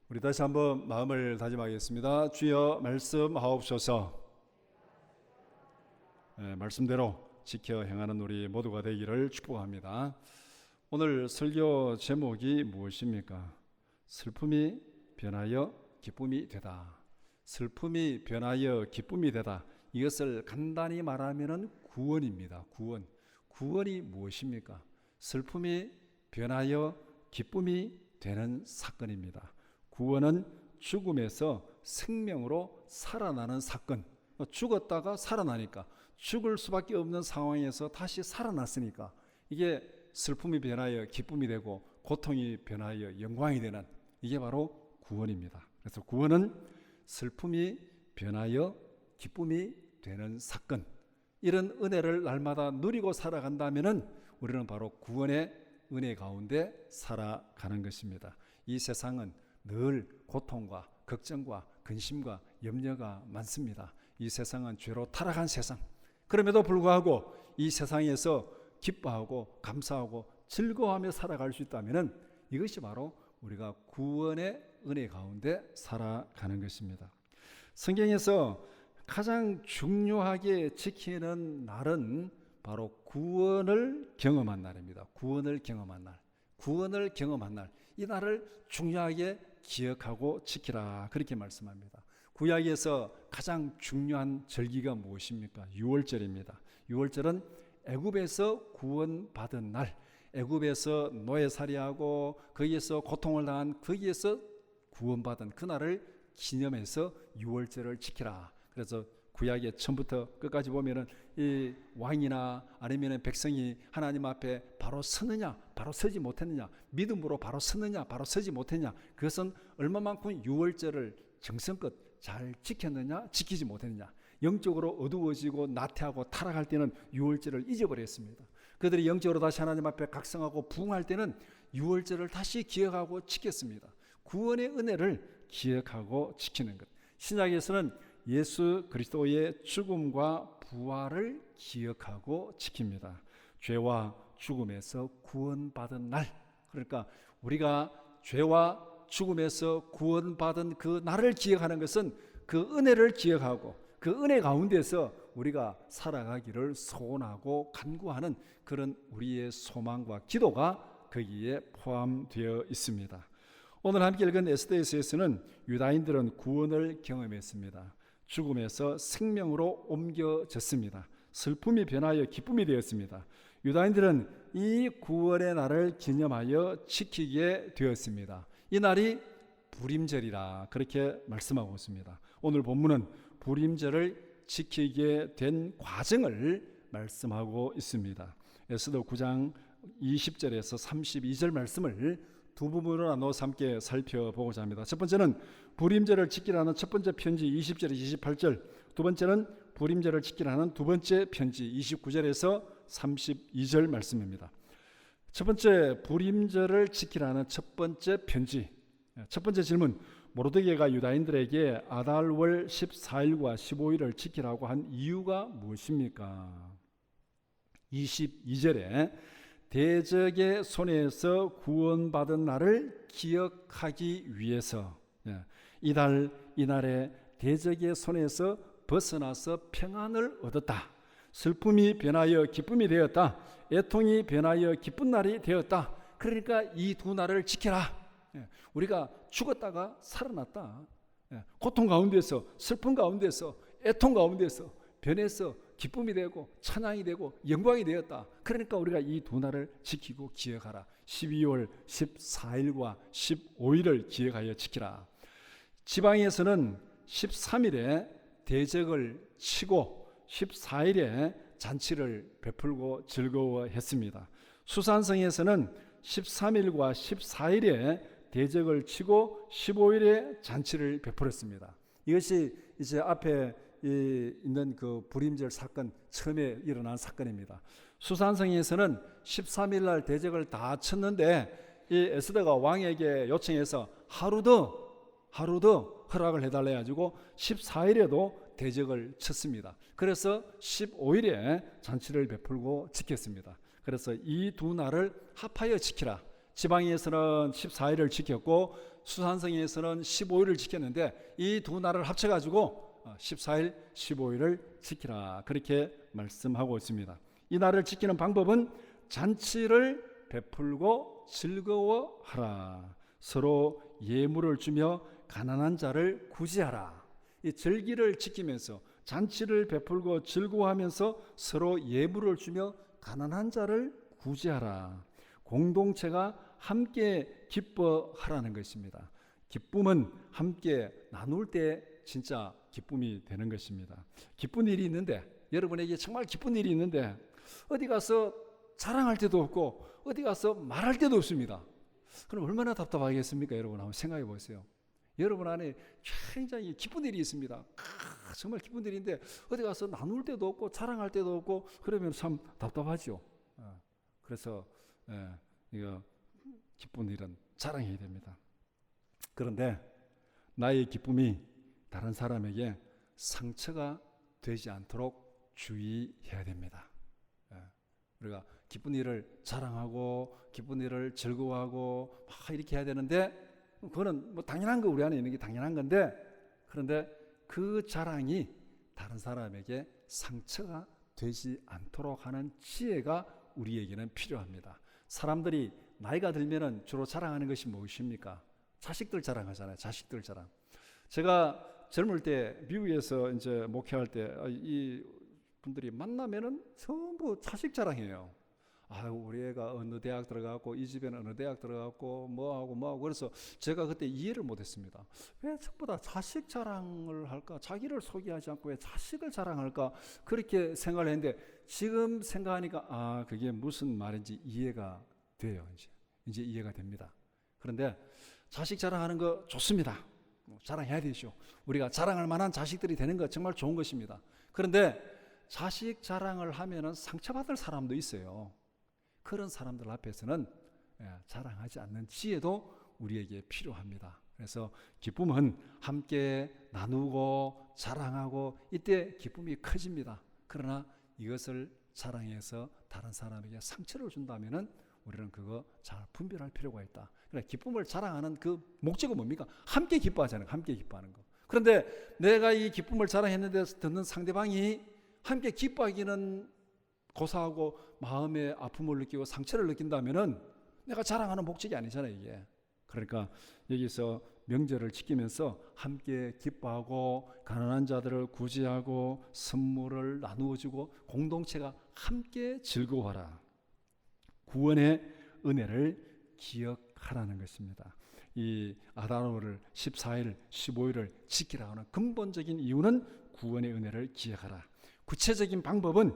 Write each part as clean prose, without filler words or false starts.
우리 다시 한번 마음을 다짐하겠습니다. 주여 말씀하옵소서. 말씀대로 지켜 행하는 우리 모두가 되기를 축복합니다. 오늘 설교 제목이 무엇입니까? 슬픔이 변하여 기쁨이 되다. 슬픔이 변하여 기쁨이 되다. 이것을 간단히 말하면 구원입니다. 구원이 무엇입니까? 슬픔이 변하여 기쁨이 되는 사건입니다. 구원은 죽음에서 생명으로 살아나는 사건. 죽었다가 살아나니까, 죽을 수밖에 없는 상황에서 다시 살아났으니까 이게 슬픔이 변하여 기쁨이 되고 고통이 변하여 영광이 되는, 이게 바로 구원입니다. 그래서 구원은 슬픔이 변하여 기쁨이 되는 사건, 이런 은혜를 날마다 누리고 살아간다면 우리는 바로 구원의 은혜 가운데 살아가는 것입니다. 이 세상은 늘 고통과 걱정과 근심과 염려가 많습니다. 이 세상은 죄로 타락한 세상. 그럼에도 불구하고 이 세상에서 기뻐하고 감사하고 즐거워하며 살아갈 수 있다면 이것이 바로 우리가 구원의 은혜 가운데 살아가는 것입니다. 성경에서 가장 중요하게 지키는 날은 바로 구원을 경험한 날입니다. 구원을 경험한 날. 이 날을 중요하게 기억하고 지키라, 그렇게 말씀합니다. 구약에서 가장 중요한 절기가 무엇입니까? 유월절입니다. 유월절은 애굽에서 구원받은 날, 애굽에서 노예살이하고 거기에서 고통을 당한, 거기에서 구원받은 그날을 기념해서 유월절을 지키라. 그래서 구약의 처음부터 끝까지 보면은 이 왕이나 아니면 백성이 하나님 앞에 바로 서느냐, 바로 서지 못했느냐, 믿음으로 바로 서느냐, 바로 서지 못했느냐, 그것은 얼마만큼 유월절을 정성껏 잘 지켰느냐, 지키지 못했느냐. 영적으로 어두워지고 나태하고 타락할 때는 유월절을 잊어버렸습니다. 그들이 영적으로 다시 하나님 앞에 각성하고 부흥할 때는 유월절을 다시 기억하고 지켰습니다. 구원의 은혜를 기억하고 지키는 것. 신약에서는 예수 그리스도의 죽음과 부활을 기억하고 지킵니다. 죄와 죽음에서 구원받은 날, 그러니까 우리가 죄와 죽음에서 구원받은 그 날을 기억하는 것은 그 은혜를 기억하고 그 은혜 가운데서 우리가 살아가기를 소원하고 간구하는 그런 우리의 소망과 기도가 거기에 포함되어 있습니다. 오늘 함께 읽은 에스더에서는 유다인들은 구원을 경험했습니다. 죽음에서 생명으로 옮겨졌습니다. 슬픔이 변하여 기쁨이 되었습니다. 유다인들은 이 구원의 날을 기념하여 지키게 되었습니다. 이 날이 불임절이라 그렇게 말씀하고 있습니다. 오늘 본문은 불임절을 지키게 된 과정을 말씀하고 있습니다. 에스더 9장 20절에서 32절 말씀을 두 부분으로 나눠서 함께 살펴보고자 합니다. 첫 번째는 불임절을 지키라는 첫 번째 편지 20절에서 28절, 두 번째는 불임절을 지키라는 두 번째 편지 29절에서 32절 말씀입니다. 첫 번째, 불임절을 지키라는 첫 번째 편지. 첫 번째 질문, 모르드게가 유다인들에게 아달월 14일과 15일을 지키라고 한 이유가 무엇입니까? 22절에 대적의 손에서 구원받은 날을 기억하기 위해서, 이날에 대적의 손에서 벗어나서 평안을 얻었다. 슬픔이 변하여 기쁨이 되었다. 애통이 변하여 기쁜 날이 되었다. 그러니까 이 두 날을 지켜라. 우리가 죽었다가 살아났다. 고통 가운데서, 슬픔 가운데서, 애통 가운데서 변해서 기쁨이 되고 찬양이 되고 영광이 되었다. 그러니까 우리가 이 두 날을 지키고 기억하라. 12월 14일과 15일을 기억하여 지키라. 지방에서는 13일에 대적을 치고 14일에 잔치를 베풀고 즐거워했습니다. 수산성에서는 13일과 14일에 대적을 치고 15일에 잔치를 베풀었습니다. 이것이 이제 앞에 있는 그 불임절 사건, 처음에 일어난 사건입니다. 수산성에서는 13일 날 대적을 다 쳤는데 이 에스더가 왕에게 요청해서 하루 더 허락을 해달라 해가지고 14일에도 대적을 쳤습니다. 그래서 15일에 잔치를 베풀고 지켰습니다. 그래서 이 두 날을 합하여 지키라. 지방에서는 14일을 지켰고 수산성에서는 15일을 지켰는데 이 두 날을 합쳐가지고 14일, 15일을 지키라 그렇게 말씀하고 있습니다. 이 날을 지키는 방법은 잔치를 베풀고 즐거워하라. 서로 예물을 주며 가난한 자를 구제하라. 이 절기를 지키면서 잔치를 베풀고 즐거워하면서 서로 예물을 주며 가난한 자를 구제하라. 공동체가 함께 기뻐하라는 것입니다. 기쁨은 함께 나눌 때 진짜 기쁨이 되는 것입니다. 기쁜 일이 있는데, 여러분에게 정말 기쁜 일이 있는데 어디 가서 자랑할 때도 없고 어디 가서 말할 때도 없습니다. 그럼 얼마나 답답하겠습니까? 여러분 한번 생각해 보세요. 여러분 안에 굉장히 기쁜 일이 있습니다. 정말 기쁜 일인데 어디 가서 나눌 때도 없고 자랑할 때도 없고 그러면 참 답답하죠. 그래서 이거 기쁜 일은 자랑해야 됩니다. 그런데 나의 기쁨이 다른 사람에게 상처가 되지 않도록 주의해야 됩니다. 우리가 기쁜 일을 자랑하고 기쁜 일을 즐거워하고 막 이렇게 해야 되는데 그거는 뭐 당연한 거, 우리 안에 있는 게 당연한 건데, 그런데 그 자랑이 다른 사람에게 상처가 되지 않도록 하는 지혜가 우리에게는 필요합니다. 사람들이 나이가 들면은 주로 자랑하는 것이 무엇입니까? 자식들 자랑하잖아요. 자식들 자랑. 제가 젊을 때 미국에서 이제 목회할 때 이 분들이 만나면은 전부 자식 자랑해요. 아유, 우리 애가 어느 대학 들어갔고 이 집에는 어느 대학 들어갔고 뭐하고 그래서 제가 그때 이해를 못했습니다. 왜 전부 다 자식 자랑을 할까? 자기를 소개하지 않고 왜 자식을 자랑할까? 그렇게 생각을 했는데 지금 생각하니까 그게 무슨 말인지 이해가 돼요. 이제 이해가 됩니다. 그런데 자식 자랑하는 거 좋습니다. 자랑해야 되죠. 우리가 자랑할 만한 자식들이 되는 거 정말 좋은 것입니다. 그런데 자식 자랑을 하면은 상처받을 사람도 있어요. 그런 사람들 앞에서는 자랑하지 않는 지혜도 우리에게 필요합니다. 그래서 기쁨은 함께 나누고 자랑하고 이때 기쁨이 커집니다. 그러나 이것을 자랑해서 다른 사람에게 상처를 준다면은 우리는 그거 잘 분별할 필요가 있다. 그러니까 기쁨을 자랑하는 그 목적은 뭡니까? 함께 기뻐하자는 거, 함께 기뻐하는 거. 그런데 내가 이 기쁨을 자랑했는데 듣는 상대방이 함께 기뻐하기는 고사하고 마음의 아픔을 느끼고 상처를 느낀다면은 내가 자랑하는 목적이 아니잖아요, 이게. 그러니까 여기서 명절을 지키면서 함께 기뻐하고 가난한 자들을 구제하고 선물을 나누어 주고 공동체가 함께 즐거워하라. 구원의 은혜를 기억하라는 것입니다. 이 아다로를 14일, 15일을 지키라 하는 근본적인 이유는 구원의 은혜를 기억하라. 구체적인 방법은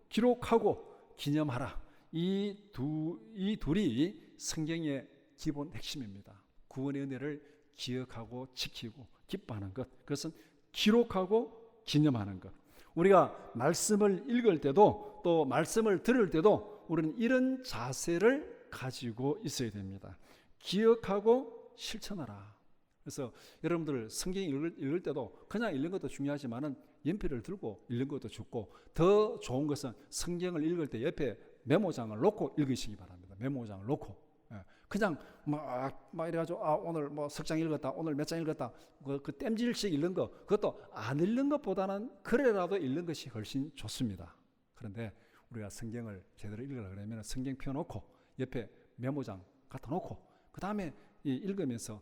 기록하고 기념하라. 이 둘이 성경의 기본 핵심입니다. 구원의 은혜를 기억하고 지키고 기뻐하는 것, 그것은 기록하고 기념하는 것. 우리가 말씀을 읽을 때도 또 말씀을 들을 때도 우리는 이런 자세를 가지고 있어야 됩니다. 기억하고 실천하라. 그래서 여러분들 성경 읽을 때도 그냥 읽는 것도 중요하지만은 연필을 들고 읽는 것도 좋고, 더 좋은 것은 성경을 읽을 때 옆에 메모장을 놓고 읽으시기 바랍니다. 메모장을 놓고 그냥 막 이래가지고 오늘 뭐 석 장 읽었다, 오늘 몇 장 읽었다, 그 땜질식 읽는 거, 그것도 안 읽는 것보다는 그래라도 읽는 것이 훨씬 좋습니다. 그런데 우리가 성경을 제대로 읽으려 그러면 성경 펴놓고 옆에 메모장 갖다 놓고 그 다음에 읽으면서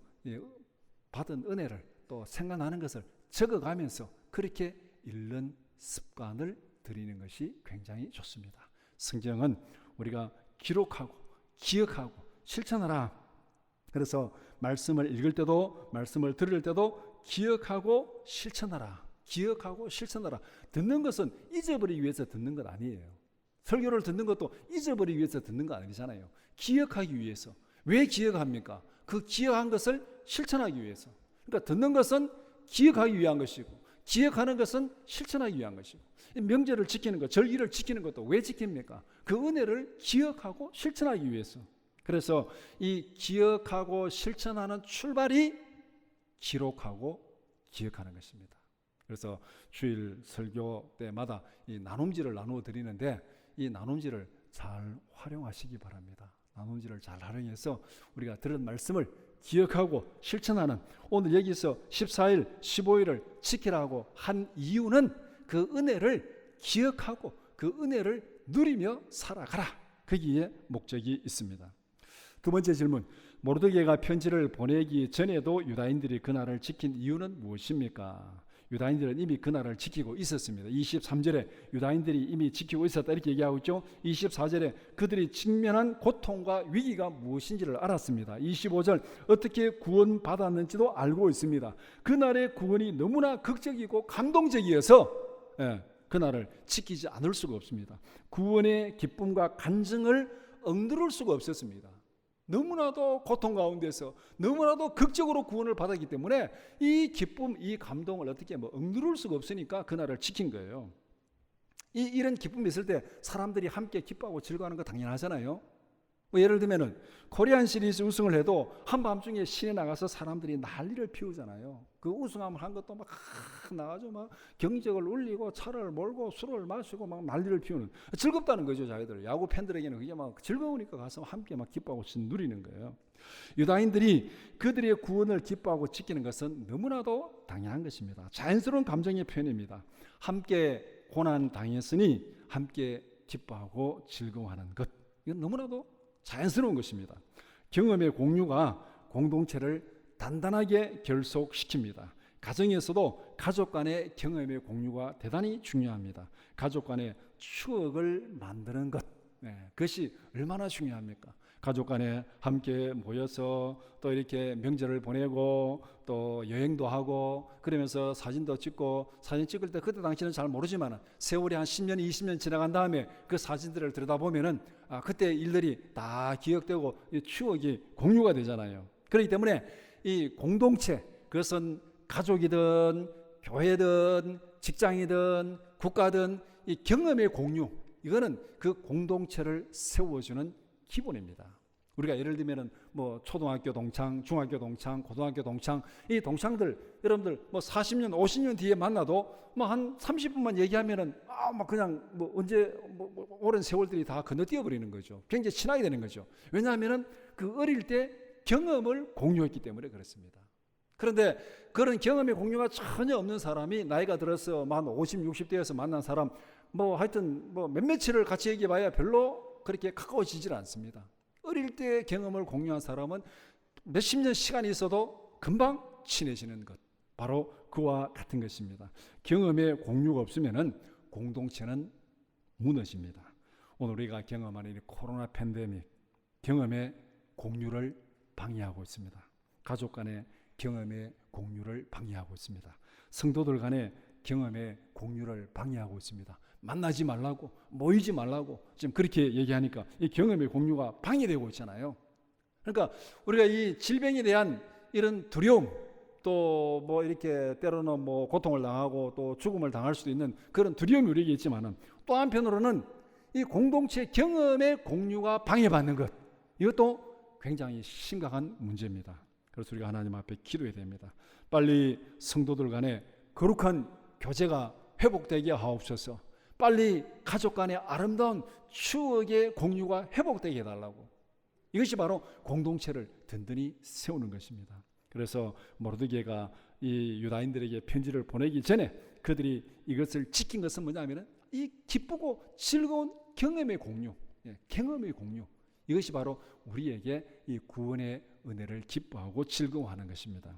받은 은혜를 또 생각나는 것을 적어가면서 그렇게 읽는 습관을 들이는 것이 굉장히 좋습니다. 성경은 우리가 기록하고 기억하고 실천하라. 그래서 말씀을 읽을 때도 말씀을 들을 때도 기억하고 실천하라. 기억하고 실천하라. 듣는 것은 잊어버리기 위해서 듣는 것 아니에요. 설교를 듣는 것도 잊어버리기 위해서 듣는 거 아니잖아요. 기억하기 위해서. 왜 기억합니까? 그 기억한 것을 실천하기 위해서. 그러니까 듣는 것은 기억하기 위한 것이고 기억하는 것은 실천하기 위한 것이고, 명절을 지키는 것, 절기를 지키는 것도 왜 지킵니까? 그 은혜를 기억하고 실천하기 위해서. 그래서 이 기억하고 실천하는 출발이 기록하고 기억하는 것입니다. 그래서 주일 설교 때마다 이 나눔지를 나누어 드리는데 이 나눔지를 잘 활용하시기 바랍니다. 나누지를 잘 활용해서 우리가 들은 말씀을 기억하고 실천하는, 오늘 여기서 14일, 15일을 지키라고 한 이유는 그 은혜를 기억하고 그 은혜를 누리며 살아가라, 거기에 목적이 있습니다. 두 번째 질문, 모르드게가 편지를 보내기 전에도 유다인들이 그날을 지킨 이유는 무엇입니까? 유다인들은 이미 그날을 지키고 있었습니다. 23절에 유다인들이 이미 지키고 있었다 이렇게 얘기하고 있죠. 24절에 그들이 직면한 고통과 위기가 무엇인지를 알았습니다. 25절 어떻게 구원받았는지도 알고 있습니다. 그날의 구원이 너무나 극적이고 감동적이어서 그날을 지키지 않을 수가 없습니다. 구원의 기쁨과 간증을 억누를 수가 없었습니다. 너무나도 고통 가운데서 너무나도 극적으로 구원을 받았기 때문에 이 기쁨, 이 감동을 어떻게 억누를 수가 없으니까 그날을 지킨 거예요. 이런 기쁨이 있을 때 사람들이 함께 기뻐하고 즐거워하는 거 당연하잖아요. 예를 들면은 코리안 시리즈 우승을 해도 한밤중에 시내 나가서 사람들이 난리를 피우잖아요. 그 우승하면 한 것도 막 나가죠. 막 경적을 울리고 차를 몰고 술을 마시고 막 난리를 피우는, 즐겁다는 거죠. 자기들 야구 팬들에게는 그게 막 즐거우니까 가서 함께 막 기뻐하고 누리는 거예요. 유다인들이 그들의 구원을 기뻐하고 지키는 것은 너무나도 당연한 것입니다. 자연스러운 감정의 표현입니다. 함께 고난 당했으니 함께 기뻐하고 즐거워하는 것, 이건 너무나도 자연스러운 것입니다. 경험의 공유가 공동체를 단단하게 결속시킵니다. 가정에서도 가족 간의 경험의 공유가 대단히 중요합니다. 가족 간의 추억을 만드는 것, 그것이 얼마나 중요합니까? 가족 간에 함께 모여서 또 이렇게 명절을 보내고 또 여행도 하고 그러면서 사진도 찍고, 사진 찍을 때 그때 당시는 잘 모르지만 세월이 한 10년, 20년 지나간 다음에 그 사진들을 들여다보면은 그때 일들이 다 기억되고 추억이 공유가 되잖아요. 그렇기 때문에 이 공동체, 그것은 가족이든 교회든 직장이든 국가든 이 경험의 공유, 이거는 그 공동체를 세워주는 기본입니다. 우리가 예를 들면은 초등학교 동창, 중학교 동창, 고등학교 동창, 이 동창들 여러분들 40년, 50년 뒤에 만나도 한 30분만 얘기하면은 그냥 언제 오랜 세월들이 다 건너뛰어 버리는 거죠. 굉장히 친하게 되는 거죠. 왜냐하면은 그 어릴 때 경험을 공유했기 때문에 그렇습니다. 그런데 그런 경험의 공유가 전혀 없는 사람이 나이가 들어서 한 50, 60대에서 만난 사람 하여튼 몇몇을 같이 얘기해 봐야 별로 그렇게 가까워지질 않습니다. 어릴 때 경험을 공유한 사람은 몇십 년 시간이 있어도 금방 친해지는 것, 바로 그와 같은 것입니다. 경험의 공유가 없으면 공동체는 무너집니다. 오늘 우리가 경험하는 이 코로나 팬데믹, 경험의 공유를 방해하고 있습니다. 가족 간의 경험의 공유를 방해하고 있습니다. 성도들 간의 경험의 공유를 방해하고 있습니다. 만나지 말라고, 모이지 말라고 지금 그렇게 얘기하니까 이 경험의 공유가 방해되고 있잖아요. 그러니까 우리가 이 질병에 대한 이런 두려움, 또 이렇게 때로는 고통을 당하고 또 죽음을 당할 수도 있는 그런 두려움이 우리에게 있지만은, 또 한편으로는 이 공동체 경험의 공유가 방해받는 것, 이것도 굉장히 심각한 문제입니다. 그래서 우리가 하나님 앞에 기도해야 됩니다. 빨리 성도들 간에 거룩한 교제가 회복되게 하옵소서. 빨리 가족 간의 아름다운 추억의 공유가 회복되게 해달라고. 이것이 바로 공동체를 든든히 세우는 것입니다. 그래서 모르드게가 이 유다인들에게 편지를 보내기 전에 그들이 이것을 지킨 것은 뭐냐면 이 기쁘고 즐거운 경험의 공유, 경험의 공유, 이것이 바로 우리에게 이 구원의 은혜를 기뻐하고 즐거워하는 것입니다.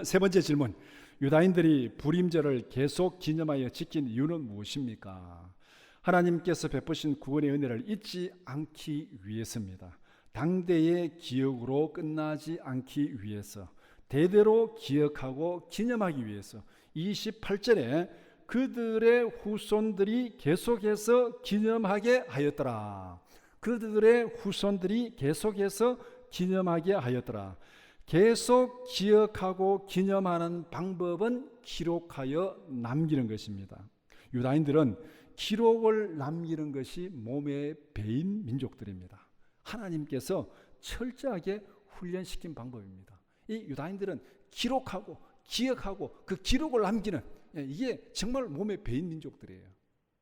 세 번째 질문, 유다인들이 불임절을 계속 기념하여 지킨 이유는 무엇입니까? 하나님께서 베푸신 구원의 은혜를 잊지 않기 위해서입니다. 당대의 기억으로 끝나지 않기 위해서, 대대로 기억하고 기념하기 위해서 28절에 그들의 후손들이 계속해서 기념하게 하였더라. 그들의 후손들이 계속해서 기념하게 하였더라. 계속 기억하고 기념하는 방법은 기록하여 남기는 것입니다. 유다인들은 기록을 남기는 것이 몸에 배인 민족들입니다. 하나님께서 철저하게 훈련시킨 방법입니다. 이 유다인들은 기록하고 기억하고 그 기록을 남기는, 이게 정말 몸에 배인 민족들이에요.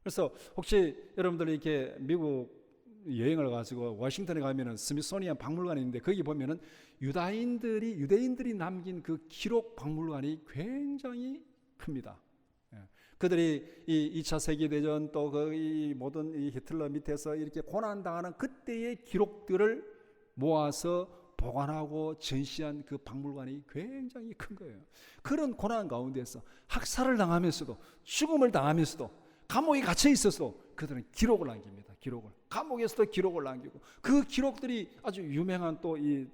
그래서 혹시 여러분들이 이렇게 미국 여행을 가지고 워싱턴에 가면은 스미소니안 박물관이 있는데 거기 보면은 유대인들이 남긴 그 기록 박물관이 굉장히 큽니다. 예. 그들이 이 2차 세계대전 또 거기 모든 이 히틀러 밑에서 이렇게 고난당하는 그때의 기록들을 모아서 보관하고 전시한 그 박물관이 굉장히 큰 거예요. 그런 고난 가운데서 학살을 당하면서도 죽음을 당하면서도 감옥에 갇혀 있어서 그들은 기록을 남깁니다. 기록을. 감옥에서도 기록을 남기고 그 기록들이 아주 유명한 또 이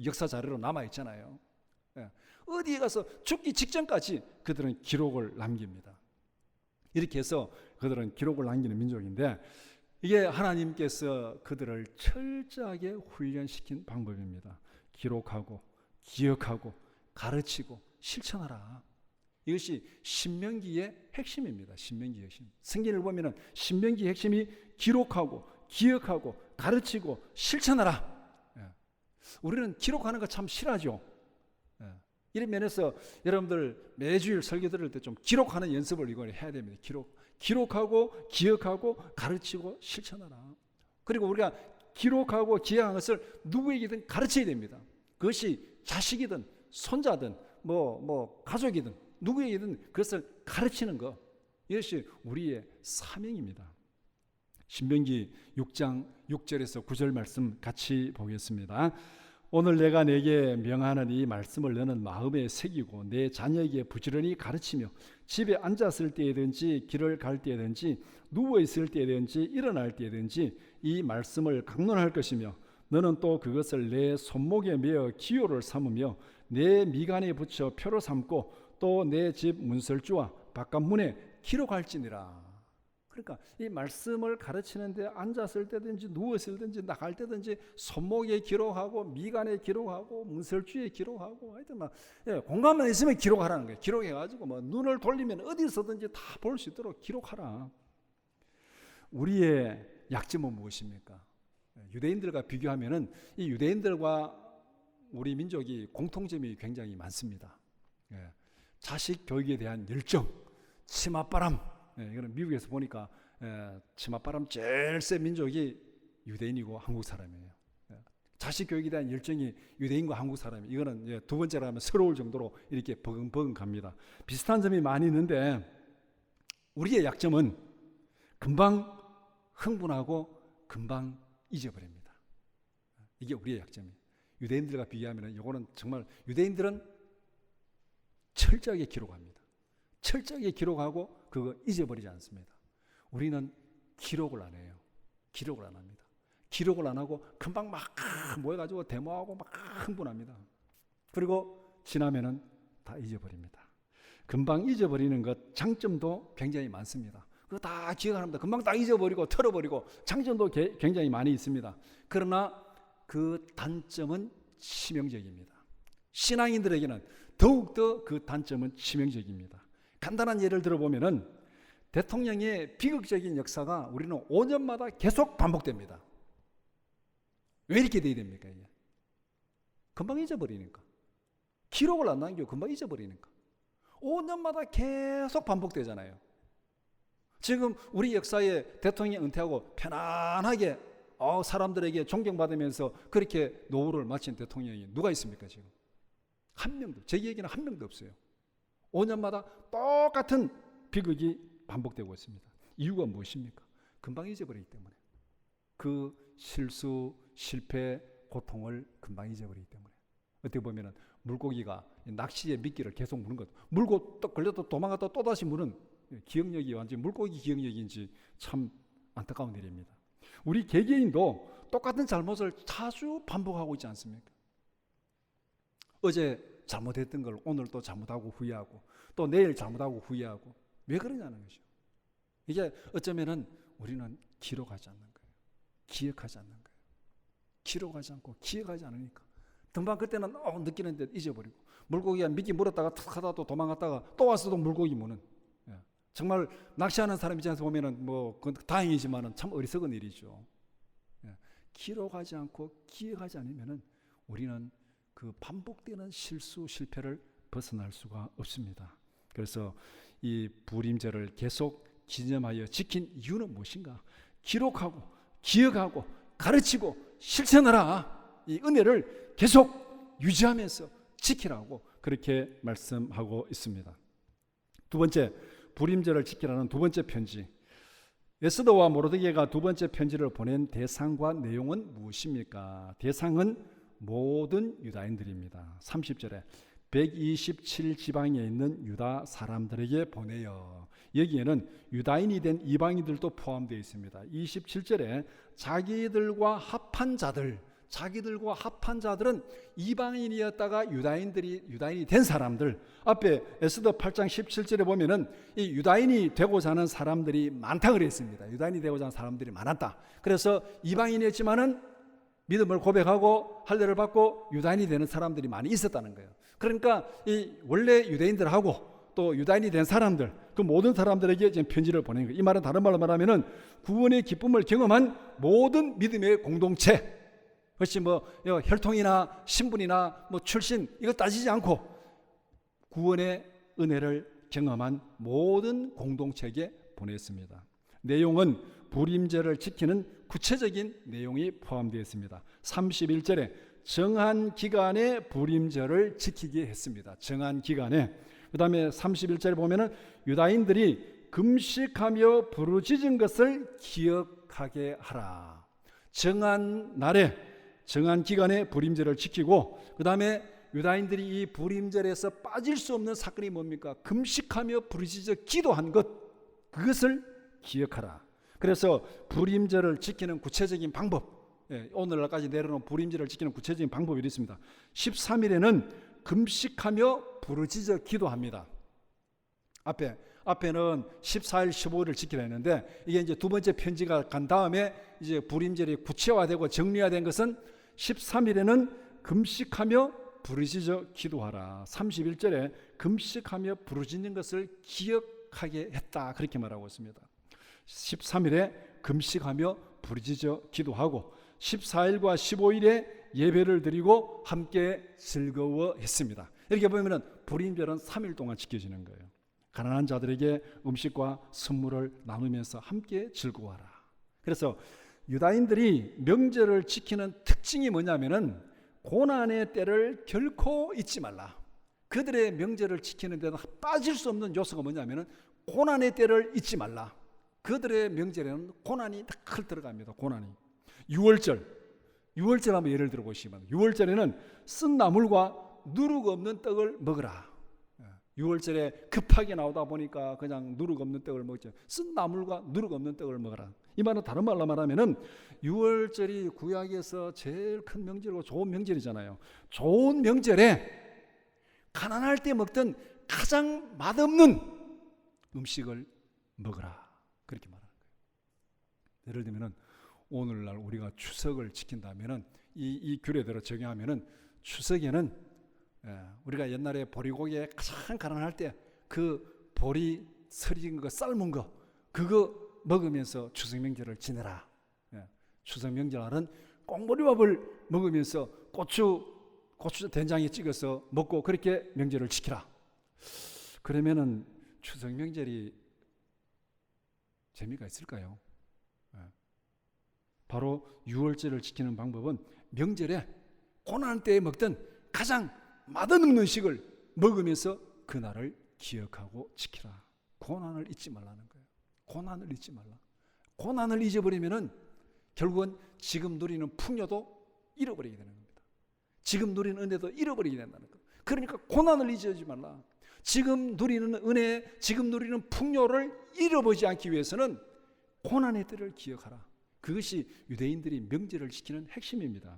역사 자료로 남아 있잖아요. 예. 어디에 가서 죽기 직전까지 그들은 기록을 남깁니다. 이렇게 해서 그들은 기록을 남기는 민족인데 이게 하나님께서 그들을 철저하게 훈련시킨 방법입니다. 기록하고 기억하고 가르치고 실천하라. 이것이 신명기의 핵심입니다. 신명기의 핵심. 성경을 보면은 신명기의 핵심이 기록하고 기억하고 가르치고 실천하라. 예. 우리는 기록하는 거 참 싫어하죠. 예. 이런 면에서 여러분들 매주일 설교 들을 때 좀 기록하는 연습을 이걸 해야 됩니다. 기록하고 기억하고 가르치고 실천하라. 그리고 우리가 기록하고 기억한 것을 누구에게든 가르쳐야 됩니다. 그것이 자식이든 손자든 뭐 가족이든 누구에게든 그것을 가르치는 것, 이것이 우리의 사명입니다. 신명기 6장 6절에서 9절 말씀 같이 보겠습니다. 오늘 내가 내게 명하는 이 말씀을 너는 마음에 새기고 내 자녀에게 부지런히 가르치며 집에 앉았을 때든지 길을 갈 때든지 누워 있을 때든지 일어날 때든지 이 말씀을 강론할 것이며 너는 또 그것을 내 손목에 메어 기호를 삼으며 내 미간에 붙여 표로 삼고 또 내 집 문설주와 바깥 문에 기록할지니라. 그러니까 이 말씀을 가르치는데 앉았을 때든지 누웠을 때든지 나갈 때든지 손목에 기록하고 미간에 기록하고 문설주에 기록하고 하여튼 막 공간만 있으면 기록하라는 거예요. 기록해가지고 뭐 눈을 돌리면 어디서든지 다 볼 수 있도록 기록하라. 우리의 약점은 무엇입니까? 유대인들과 비교하면은 이 유대인들과 우리 민족이 공통점이 굉장히 많습니다. 자식 교육에 대한 열정, 치맛바람. 이거는 미국에서 보니까 치맛바람 제일 센 민족이 유대인이고 한국 사람이에요. 자식 교육에 대한 열정이 유대인과 한국 사람이, 이거는 두 번째로 하면 서러울 정도로 이렇게 버금버금 갑니다. 비슷한 점이 많이 있는데 우리의 약점은 금방 흥분하고 금방 잊어버립니다. 이게 우리의 약점이에요. 유대인들과 비교하면 이거는 정말 유대인들은 철저하게 기록합니다. 철저하게 기록하고 그거 잊어버리지 않습니다. 우리는 기록을 안 해요. 기록을 안 합니다. 기록을 안 하고 금방 막 모여가지고 데모하고 막 흥분합니다. 그리고 지나면은 다 잊어버립니다. 금방 잊어버리는 것 장점도 굉장히 많습니다. 그거 다 기억합니다. 금방 다 잊어버리고 털어버리고 장점도 굉장히 많이 있습니다. 그러나 그 단점은 치명적입니다. 신앙인들에게는 더욱더 그 단점은 치명적입니다. 간단한 예를 들어보면은 대통령의 비극적인 역사가 우리는 5년마다 계속 반복됩니다. 왜 이렇게 돼야 됩니까? 이게? 금방 잊어버리니까. 기록을 안 남기고 금방 잊어버리니까. 5년마다 계속 반복되잖아요. 지금 우리 역사에 대통령이 은퇴하고 편안하게 사람들에게 존경받으면서 그렇게 노후를 마친 대통령이 누가 있습니까? 지금 한 명도, 제 얘기는 한 명도 없어요. 5년마다 똑같은 비극이 반복되고 있습니다. 이유가 무엇입니까? 금방 잊어버리기 때문에. 그 실수, 실패, 고통을 금방 잊어버리기 때문에. 어떻게 보면 물고기가 낚시의 미끼를 계속 무는 것, 물고 또 걸려도 도망갔다 또 다시 무는 기억력이 완전히 물고기 기억력인지 참 안타까운 일입니다. 우리 개개인도 똑같은 잘못을 자주 반복하고 있지 않습니까? 어제 잘못했던 걸 오늘 또 잘못하고 후회하고 또 내일 잘못하고 후회하고 왜 그러냐는 것이죠. 이게 어쩌면은 우리는 기록하지 않는 거예요. 기억하지 않는 거예요. 기록하지 않고 기억하지 않으니까 금방 그때는 느끼는데 잊어버리고 물고기가 미끼 물었다가 탁 하다 또 도망갔다가 또 와서 또 물고기 무는 정말 낚시하는 사람 입장에서 보면은 뭐 그건 다행이지만은 참 어리석은 일이죠. 기록하지 않고 기억하지 않으면은 우리는 그 반복되는 실수 실패를 벗어날 수가 없습니다. 그래서 이 부림절을 계속 기념하여 지킨 이유는 무엇인가? 기록하고 기억하고 가르치고 실천하라. 이 은혜를 계속 유지하면서 지키라고 그렇게 말씀하고 있습니다. 두 번째, 불임절을 지키라는 두 번째 편지. 에스더와 모르드게가 두 번째 편지를 보낸 대상과 내용은 무엇입니까? 대상은 모든 유다인들입니다. 30절에 127지방에 있는 유다 사람들에게 보내요. 여기에는 유다인이 된 이방인들도 포함되어 있습니다. 27절에 자기들과 합한 자들은 이방인이었다가 유다인이 된 사람들. 앞에 에스더 8장 17절에 보면은 이 유다인이 되고자 하는 사람들이 많다 그랬습니다. 유다인이 되고자 하는 사람들이 많았다. 그래서 이방인이었지만은 믿음을 고백하고 할례를 받고 유다인이 되는 사람들이 많이 있었다는 거예요. 그러니까 이 원래 유대인들하고 또 유다인이 된 사람들, 그 모든 사람들에게 지금 편지를 보낸 거예요. 이 말은 다른 말로 말하면은 구원의 기쁨을 경험한 모든 믿음의 공동체. 그것이 뭐 혈통이나 신분이나 뭐 출신 이거 따지지 않고 구원의 은혜를 경험한 모든 공동체에게 보냈습니다. 내용은 불임절을 지키는 구체적인 내용이 포함되어 있습니다. 31절에 정한 기간에 불임절을 지키게 했습니다. 정한 기간에. 그 다음에 31절에 보면은 유다인들이 금식하며 부르짖은 것을 기억하게 하라. 정한 날에 정한 기간에 불임절을 지키고, 그 다음에 유다인들이 이 불임절에서 빠질 수 없는 사건이 뭡니까? 금식하며 부르짖어 기도한 것, 그것을 기억하라. 그래서 불임절을 지키는 구체적인 방법, 오늘날까지 내려놓은 불임절을 지키는 구체적인 방법이 있습니다. 13일에는 금식하며 부르짖어 기도합니다. 앞에는 14일, 15일을 지키라 했는데, 이게 이제 두 번째 편지가 간 다음에 이제 불임절이 구체화되고 정리화된 것은 13일에는 금식하며 부르짖어 기도하라. 31절에 금식하며 부르짖는 것을 기억하게 했다, 그렇게 말하고 있습니다. 13일에 금식하며 부르짖어 기도하고 14일과 15일에 예배를 드리고 함께 즐거워했습니다. 이렇게 보면 불임절은 3일 동안 지켜지는 거예요. 가난한 자들에게 음식과 선물을 나누면서 함께 즐거워하라. 그래서 유다인들이 명절을 지키는 특징이 뭐냐면은 고난의 때를 결코 잊지 말라. 그들의 명절을 지키는 데는 빠질 수 없는 요소가 뭐냐면은 고난의 때를 잊지 말라. 그들의 명절에는 고난이 늘 들어갑니다. 고난이. 6월절 한번 예를 들어 보시면 6월절에는 쓴 나물과 누룩 없는 떡을 먹으라. 6월절에 급하게 나오다 보니까 그냥 누룩 없는 떡을 먹죠. 쓴 나물과 누룩 없는 떡을 먹어라. 이 말은 다른 말로 말하면은 6월절이 구약에서 제일 큰 명절이고 좋은 명절이잖아요. 좋은 명절에 가난할 때 먹던 가장 맛없는 음식을 먹으라. 그렇게 말하는 거예요. 예를 들면은 오늘날 우리가 추석을 지킨다면은 이 규례대로 적용하면은 추석에는 우리가 옛날에 보리고기에 가장 가난할 때 그 보리 설인 거 삶은 거 그거 먹으면서 추석 명절을 지내라. 추석 명절날은 꽁보리밥을 먹으면서 고추 된장에 찍어서 먹고 그렇게 명절을 지키라. 그러면은 추석 명절이 재미가 있을까요? 바로 6월절을 지키는 방법은 명절에 고난 때에 먹던 가장 맛없는 음식을 먹으면서 그날을 기억하고 지키라. 고난을 잊지 말라는 거예요. 고난을 잊지 말라. 고난을 잊어버리면은 결국은 지금 누리는 풍요도 잃어버리게 되는 겁니다. 지금 누리는 은혜도 잃어버리게 된다는 거예요. 그러니까 고난을 잊지 말라. 지금 누리는 은혜, 지금 누리는 풍요를 잃어버리지 않기 위해서는 고난의 때를 기억하라. 그것이 유대인들이 명절을 지키는 핵심입니다.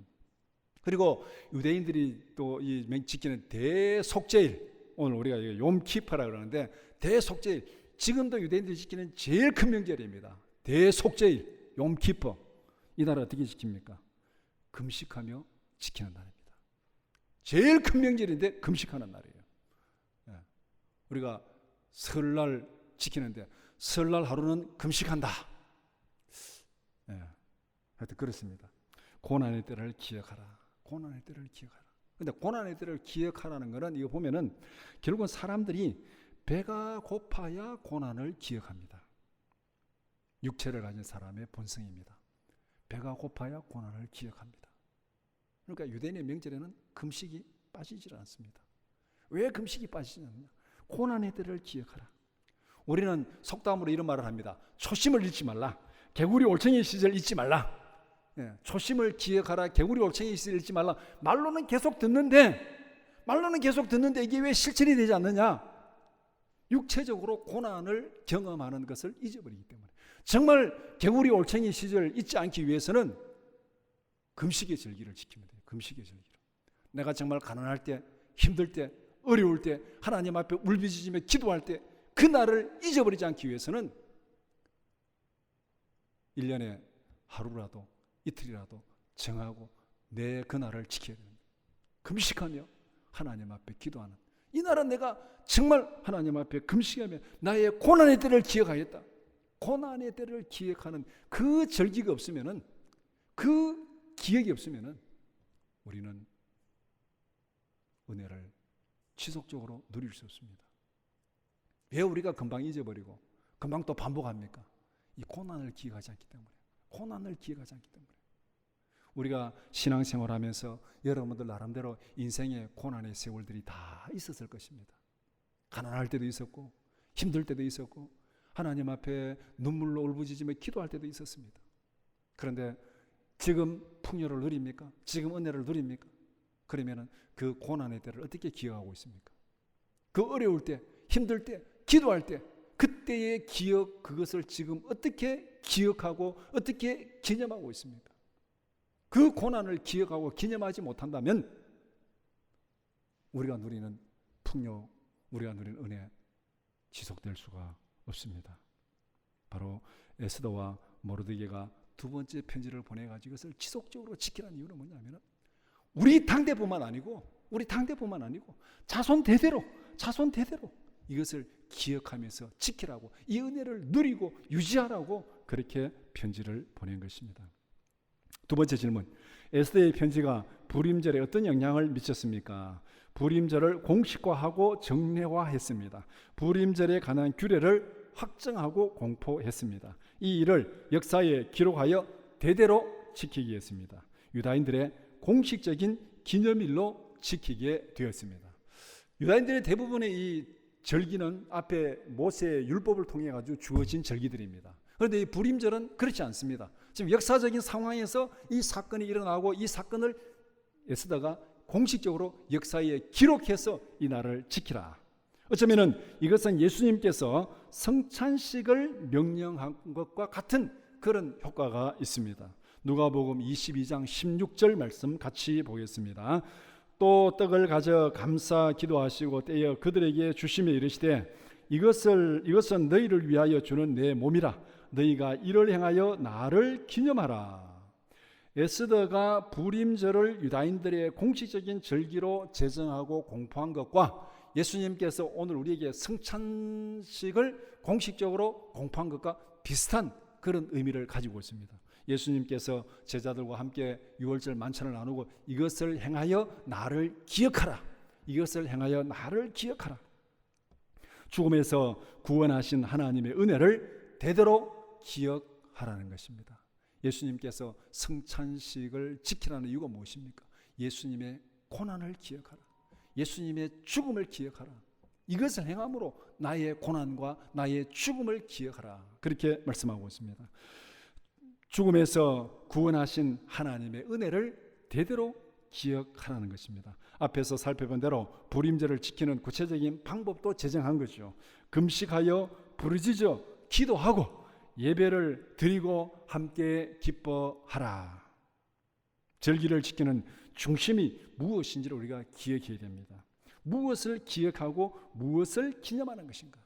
그리고 유대인들이 또 이 지키는 대속죄일, 오늘 우리가 욤키프라 그러는데 대속죄일, 지금도 유대인들이 지키는 제일 큰 명절입니다. 대속죄일, 욤키프. 이 날 어떻게 지킵니까? 금식하며 지키는 날입니다. 제일 큰 명절인데 금식하는 날이에요. 우리가 설날 지키는데 설날 하루는 금식한다. 하여튼 그렇습니다. 고난의 때를 기억하라. 고난의 때를 기억하라. 근데 고난의 때를 기억하라는 것은 이거 보면은 결국은 사람들이 배가 고파야 고난을 기억합니다. 육체를 가진 사람의 본성입니다. 배가 고파야 고난을 기억합니다. 그러니까 유대인의 명절에는 금식이 빠지질 않습니다. 왜 금식이 빠지지 않느냐? 고난의 때를 기억하라. 우리는 속담으로 이런 말을 합니다. 초심을 잃지 말라. 개구리 올챙이 시절 잊지 말라. 초심을 기억하라. 개구리 올챙이 시절 잊지 말라. 말로는 계속 듣는데 이게 왜 실천이 되지 않느냐? 육체적으로 고난을 경험하는 것을 잊어버리기 때문에. 정말 개구리 올챙이 시절 잊지 않기 위해서는 금식의 절기를 지키면 돼요. 금식의 절기를. 내가 정말 가난할 때, 힘들 때, 어려울 때, 하나님 앞에 울부짖으며 기도할 때 그 날을 잊어버리지 않기 위해서는 1년에 하루라도 이틀이라도 정하고 내 그 날을 지켜야 됩니다. 금식하며 하나님 앞에 기도하는 이 날은 내가 정말 하나님 앞에 금식하며 나의 고난의 때를 기억하겠다. 고난의 때를 기억하는 그 절기가 없으면은, 그 기억이 없으면은 우리는 은혜를 지속적으로 누릴 수 없습니다. 왜 우리가 금방 잊어버리고 금방 또 반복합니까? 이 고난을 기억하지 않기 때문에. 고난을 기억하지 않기 때문에. 우리가 신앙생활하면서 여러분들 나름대로 인생의 고난의 세월들이 다 있었을 것입니다. 가난할 때도 있었고 힘들 때도 있었고 하나님 앞에 눈물로 울부짖으며 기도할 때도 있었습니다. 그런데 지금 풍요를 누립니까? 지금 은혜를 누립니까? 그러면 그 고난의 때를 어떻게 기억하고 있습니까? 그 어려울 때, 힘들 때, 기도할 때 그때의 기억, 그것을 지금 어떻게 기억하고 어떻게 기념하고 있습니까? 그 고난을 기억하고 기념하지 못한다면 우리가 누리는 풍요, 우리가 누리는 은혜 지속될 수가 없습니다. 바로 에스더와 모르드게가 두 번째 편지를 보내가지고 이것을 지속적으로 지키라는 이유는 뭐냐면 우리 당대뿐만 아니고 자손 대대로 이것을 기억하면서 지키라고, 이 은혜를 누리고 유지하라고 그렇게 편지를 보낸 것입니다. 두 번째 질문, 에스더의 편지가 불임절에 어떤 영향을 미쳤습니까? 불임절을 공식화하고 정례화했습니다. 불임절에 관한 규례를 확정하고 공포했습니다. 이 일을 역사에 기록하여 대대로 지키게 했습니다. 유다인들의 공식적인 기념일로 지키게 되었습니다. 유다인들의 대부분의 이 절기는 앞에 모세의 율법을 통해 가지고 주어진 절기들입니다. 그런데 이 불임절은 그렇지 않습니다. 지금 역사적인 상황에서 이 사건이 일어나고 이 사건을 에스더가 공식적으로 역사에 기록해서 이 날을 지키라. 어쩌면은 이것은 예수님께서 성찬식을 명령한 것과 같은 그런 효과가 있습니다. 누가복음 22장 16절 말씀 같이 보겠습니다. 또 떡을 가져 감사 기도하시고 떼어 그들에게 주시며 이르시되 이것은 너희를 위하여 주는 내 몸이라. 너희가 이를 행하여 나를 기념하라. 에스더가 불임절을 유다인들의 공식적인 절기로 제정하고 공포한 것과 예수님께서 오늘 우리에게 성찬식을 공식적으로 공포한 것과 비슷한 그런 의미를 가지고 있습니다. 예수님께서 제자들과 함께 유월절 만찬을 나누고 이것을 행하여 나를 기억하라. 이것을 행하여 나를 기억하라. 죽음에서 구원하신 하나님의 은혜를 대대로 기억하라는 것입니다. 예수님께서 성찬식을 지키라는 이유가 무엇입니까? 예수님의 고난을 기억하라. 예수님의 죽음을 기억하라. 이것을 행함으로 나의 고난과 나의 죽음을 기억하라. 그렇게 말씀하고 있습니다. 죽음에서 구원하신 하나님의 은혜를 대대로 기억하라는 것입니다. 앞에서 살펴본 대로 불임절을 지키는 구체적인 방법도 제정한 거죠. 금식하여 부르짖어 기도하고 예배를 드리고 함께 기뻐하라. 절기를 지키는 중심이 무엇인지를 우리가 기억해야 됩니다. 무엇을 기억하고 무엇을 기념하는 것인가?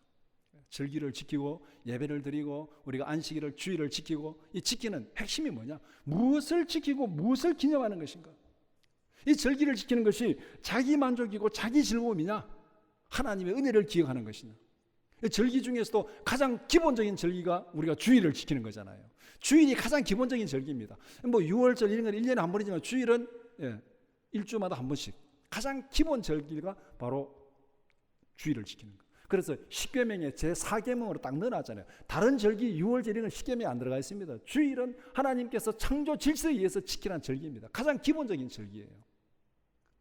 절기를 지키고 예배를 드리고 우리가 안식일을 주일을 지키고 이 지키는 핵심이 뭐냐? 무엇을 지키고 무엇을 기념하는 것인가? 이 절기를 지키는 것이 자기 만족이고 자기 즐거움이냐? 하나님의 은혜를 기억하는 것이냐? 절기 중에서도 가장 기본적인 절기가 우리가 주일을 지키는 거잖아요. 주일이 가장 기본적인 절기입니다. 뭐 6월절 이런 건 1년에 한 번이지만 주일은 일주마다 한 번씩 가장 기본 절기가 바로 주일을 지키는 거. 그래서 십계명에 제4계명으로 딱 넣어놨잖아요. 다른 절기, 유월절에는 십계명에 안 들어가 있습니다. 주일은 하나님께서 창조 질서에 의해서 지키라는 절기입니다. 가장 기본적인 절기예요.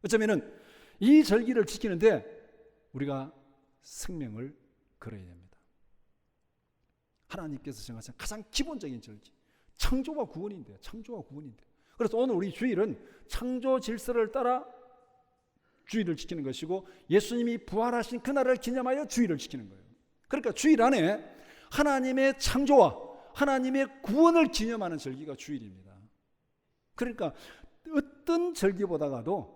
어쩌면은 이 절기를 지키는데 우리가 생명을 걸어야 됩니다. 하나님께서 정하신 가장 기본적인 절기, 창조와 구원인데요. 창조와 구원인데. 그래서 오늘 우리 주일은 창조 질서를 따라 주일을 지키는 것이고, 예수님이 부활하신 그날을 기념하여 주일을 지키는 거예요. 그러니까 주일 안에 하나님의 창조와 하나님의 구원을 기념하는 절기가 주일입니다. 그러니까 어떤 절기보다가도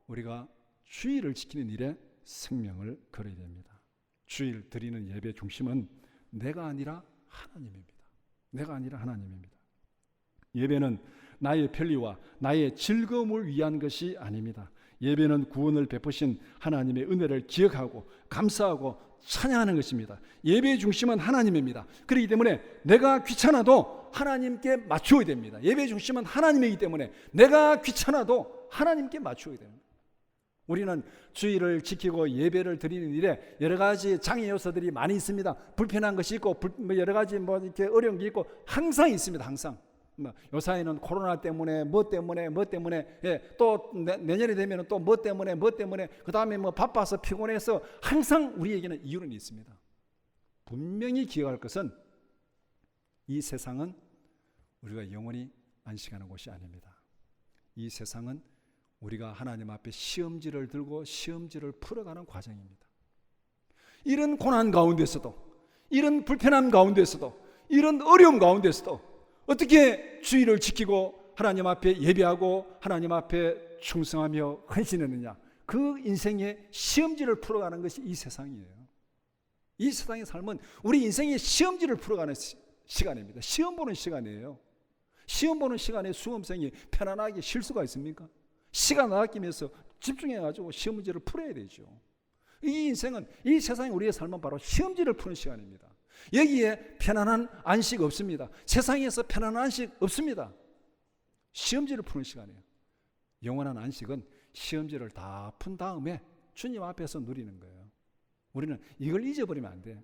우리가 주일을 지키는 일에 생명을 걸어야 됩니다. 주일 드리는 예배 중심은 내가 아니라 하나님입니다. 내가 아니라 하나님입니다. 예배는 나의 편리와 나의 즐거움을 위한 것이 아닙니다. 예배는 구원을 베푸신 하나님의 은혜를 기억하고 감사하고 찬양하는 것입니다. 예배의 중심은 하나님입니다. 그렇기 때문에 내가 귀찮아도 하나님께 맞추어야 됩니다. 예배의 중심은 하나님이기 때문에 내가 귀찮아도 하나님께 맞추어야 됩니다. 우리는 주일을 지키고 예배를 드리는 일에 여러 가지 장애 요소들이 많이 있습니다. 불편한 것이 있고 여러 가지 이렇게 어려운 게 있고 항상 있습니다. 항상. 요사이는 코로나 때문에 뭐 때문에 예, 또 내년이 되면 또 뭐 때문에 그 다음에 뭐 바빠서 피곤해서 항상 우리에게는 이유는 있습니다. 분명히 기억할 것은 이 세상은 우리가 영원히 안식하는 곳이 아닙니다. 이 세상은 우리가 하나님 앞에 시험지를 들고 시험지를 풀어가는 과정입니다. 이런 고난 가운데서도, 이런 불편함 가운데서도, 이런 어려움 가운데서도 어떻게 주일을 지키고 하나님 앞에 예배하고 하나님 앞에 충성하며 헌신했느냐, 그 인생의 시험지를 풀어가는 것이 이 세상이에요. 이 세상의 삶은 우리 인생의 시험지를 풀어가는 시간입니다. 시험 보는 시간이에요. 시험 보는 시간에 수험생이 편안하게 쉴 수가 있습니까? 시간 아끼면서 집중해가지고 시험 문제를 풀어야 되죠. 이 인생은, 이 세상이 우리의 삶은 바로 시험지를 푸는 시간입니다. 여기에 편안한 안식 없습니다. 세상에서 편안한 안식 없습니다. 시험지를 푸는 시간이에요. 영원한 안식은 시험지를 다 푼 다음에 주님 앞에서 누리는 거예요. 우리는 이걸 잊어버리면 안 돼.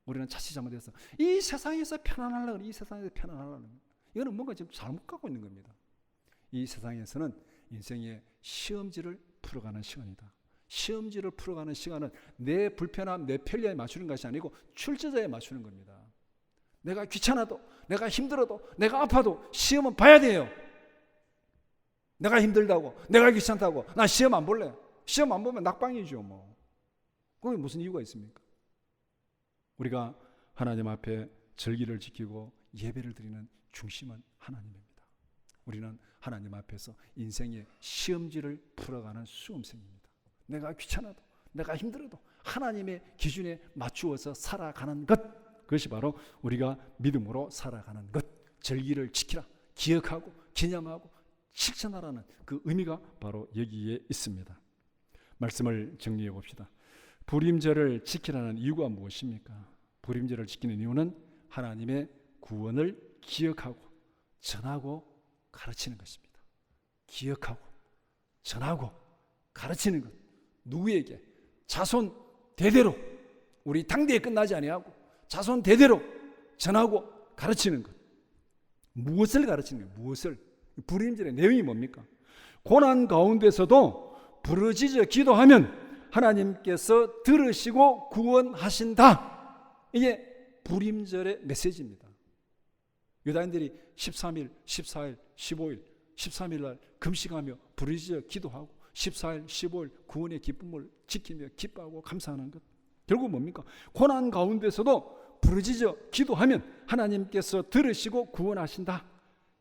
우리는 자칫 잘못해서 이 세상에서 편안하려고, 이 세상에서 편안하려고, 이거는 뭔가 지금 잘못 갖고 있는 겁니다. 이 세상에서는 인생의 시험지를 풀어가는 시간이다. 시험지를 풀어가는 시간은 내 불편함, 내 편리에 맞추는 것이 아니고 출제자에 맞추는 겁니다. 내가 귀찮아도, 내가 힘들어도, 내가 아파도 시험은 봐야 돼요. 내가 힘들다고, 내가 귀찮다고 나 시험 안 볼래. 시험 안 보면 낙방이죠. 뭐 그게 무슨 이유가 있습니까? 우리가 하나님 앞에 절기를 지키고 예배를 드리는 중심은 하나님입니다. 우리는 하나님 앞에서 인생의 시험지를 풀어가는 수험생입니다. 내가 귀찮아도, 내가 힘들어도 하나님의 기준에 맞추어서 살아가는 것, 그것이 바로 우리가 믿음으로 살아가는 것, 절기를 지키라, 기억하고 기념하고 실천하라는 그 의미가 바로 여기에 있습니다. 말씀을 정리해 봅시다. 불임절을 지키라는 이유가 무엇입니까? 불임절을 지키는 이유는 하나님의 구원을 기억하고 전하고 가르치는 것입니다. 기억하고 전하고 가르치는 것. 누구에게? 자손 대대로, 우리 당대에 끝나지 아니하고 자손 대대로 전하고 가르치는 것. 무엇을 가르치는 거예요? 무엇을? 불임절의 내용이 뭡니까? 고난 가운데서도 부르짖어 기도하면 하나님께서 들으시고 구원하신다. 이게 불임절의 메시지입니다. 유다인들이 13일, 14일, 15일, 13일 날 금식하며 부르짖어 기도하고 14일, 15일 구원의 기쁨을 지키며 기뻐하고 감사하는 것. 결국 뭡니까? 고난 가운데서도 부르짖어 기도하면 하나님께서 들으시고 구원하신다.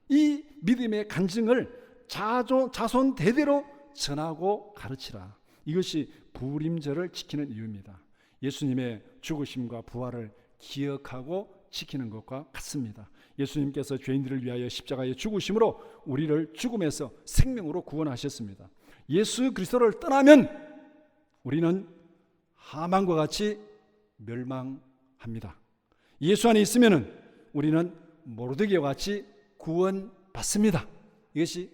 이 믿음의 간증을 자손 대대로 전하고 가르치라. 이것이 불임절을 지키는 이유입니다. 예수님의 죽으심과 부활을 기억하고 지키는 것과 같습니다. 예수님께서 죄인들을 위하여 십자가에 죽으심으로 우리를 죽음에서 생명으로 구원하셨습니다. 예수 그리스도를 떠나면 우리는 하만과 같이 멸망합니다. 예수 안에 있으면 우리는 모르드게와 같이 구원받습니다. 이것이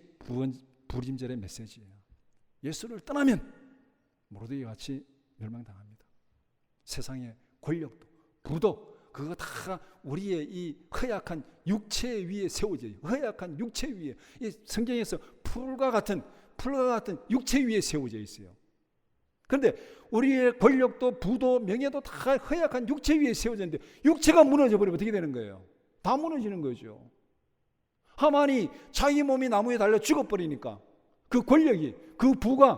불임절의 메시지예요. 예수를 떠나면 모르드게와 같이 멸망당합니다. 세상의 권력도, 부도, 그거 다 우리의 이 허약한 육체 위에 세워져요. 허약한 육체 위에. 이 성경에서 풀과 같은 육체 위에 세워져 있어요. 그런데 우리의 권력도, 부도, 명예도 다 허약한 육체 위에 세워졌는데 육체가 무너져 버리면 어떻게 되는 거예요? 다 무너지는 거죠. 하만이 자기 몸이 나무에 달려 죽어버리니까 그 권력이, 그 부가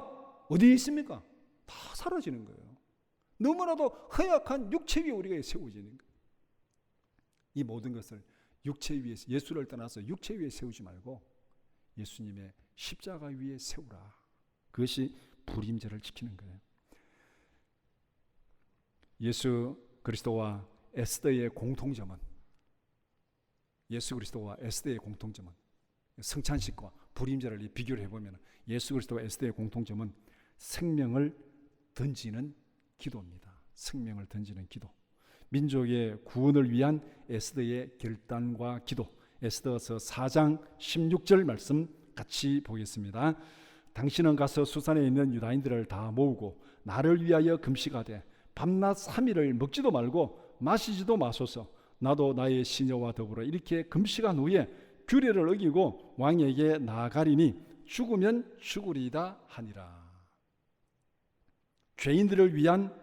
어디 있습니까? 다 사라지는 거예요. 너무나도 허약한 육체 위에 우리가 세워지는 거예요. 이 모든 것을 육체 위에, 예수를 떠나서 육체 위에 세우지 말고 예수님의 십자가 위에 세우라. 그것이 불임절을 지키는 거예요. 예수 그리스도와 에스더의 공통점은, 성찬식과 불임절을 비교를 해보면 예수 그리스도와 에스더의 공통점은 생명을 던지는 기도입니다. 생명을 던지는 기도. 민족의 구원을 위한 에스더의 결단과 기도. 에스더서 4장 16절 말씀 같이 보겠습니다. 당신은 가서 수산에 있는 유다인들을 다 모으고 나를 위하여 금식하되 밤낮 3일을 먹지도 말고 마시지도 마소서. 나도 나의 시녀와 더불어 이렇게 금식한 후에 규례를 어기고 왕에게 나아가리니 죽으면 죽으리이다 하니라. 죄인들을 위한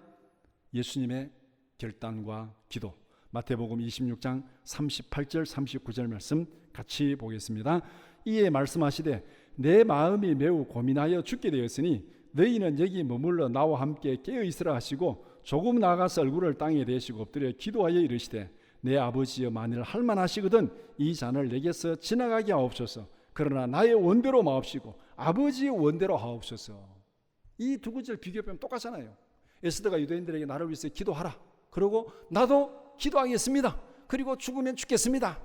예수님의 결단과 기도. 마태복음 26장 38절 39절 말씀 같이 보겠습니다. 이에 말씀하시되 내 마음이 매우 고민하여 죽게 되었으니 너희는 여기 머물러 나와 함께 깨어 있으라 하시고 조금 나아가서 얼굴을 땅에 대시고 엎드려 기도하여 이르시되 내 아버지여 만일 할만하시거든 이 잔을 내게서 지나가게 하옵소서. 그러나 나의 원대로 마옵시고 아버지의 원대로 하옵소서. 이 두 구절 비교하면 똑같잖아요. 에스더가 유대인들에게 나를 위해서 기도하라. 그리고 나도 기도하겠습니다. 그리고 죽으면 죽겠습니다.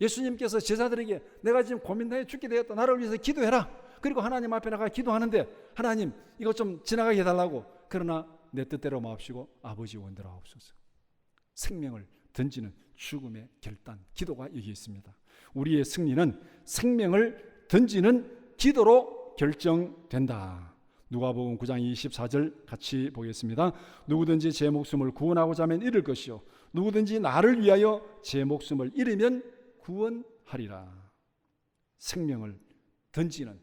예수님께서 제자들에게 내가 지금 고민하여 죽게 되었다. 나를 위해서 기도해라. 그리고 하나님 앞에 나가 기도하는데 하나님 이거 좀 지나가게 해달라고. 그러나 내 뜻대로 마옵시고 아버지 원대로 하옵소서. 생명을 던지는 죽음의 결단, 기도가 여기 있습니다. 우리의 승리는 생명을 던지는 기도로 결정된다. 누가복음 9장 24절 같이 보겠습니다. 누구든지 제 목숨을 구원하고자 하면 잃을 것이요 누구든지 나를 위하여 제 목숨을 잃으면 구원하리라. 생명을 던지는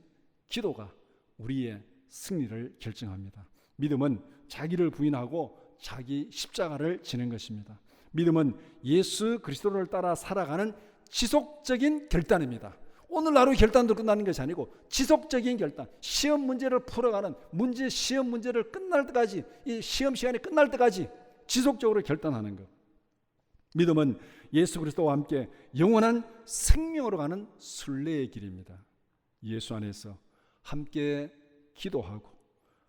기도가 우리의 승리를 결정합니다. 믿음은 자기를 부인하고 자기 십자가를 지는 것입니다. 믿음은 예수 그리스도를 따라 살아가는 지속적인 결단입니다. 오늘 하루 결단도 끝나는 것이 아니고 지속적인 결단, 시험 문제를 풀어가는 시험 문제를 끝날 때까지, 이 시험 시간이 끝날 때까지 지속적으로 결단하는 것. 믿음은 예수 그리스도와 함께 영원한 생명으로 가는 순례의 길입니다. 예수 안에서 함께 기도하고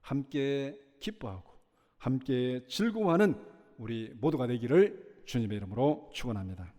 함께 기뻐하고 함께 즐거워하는 우리 모두가 되기를 주님의 이름으로 축원합니다.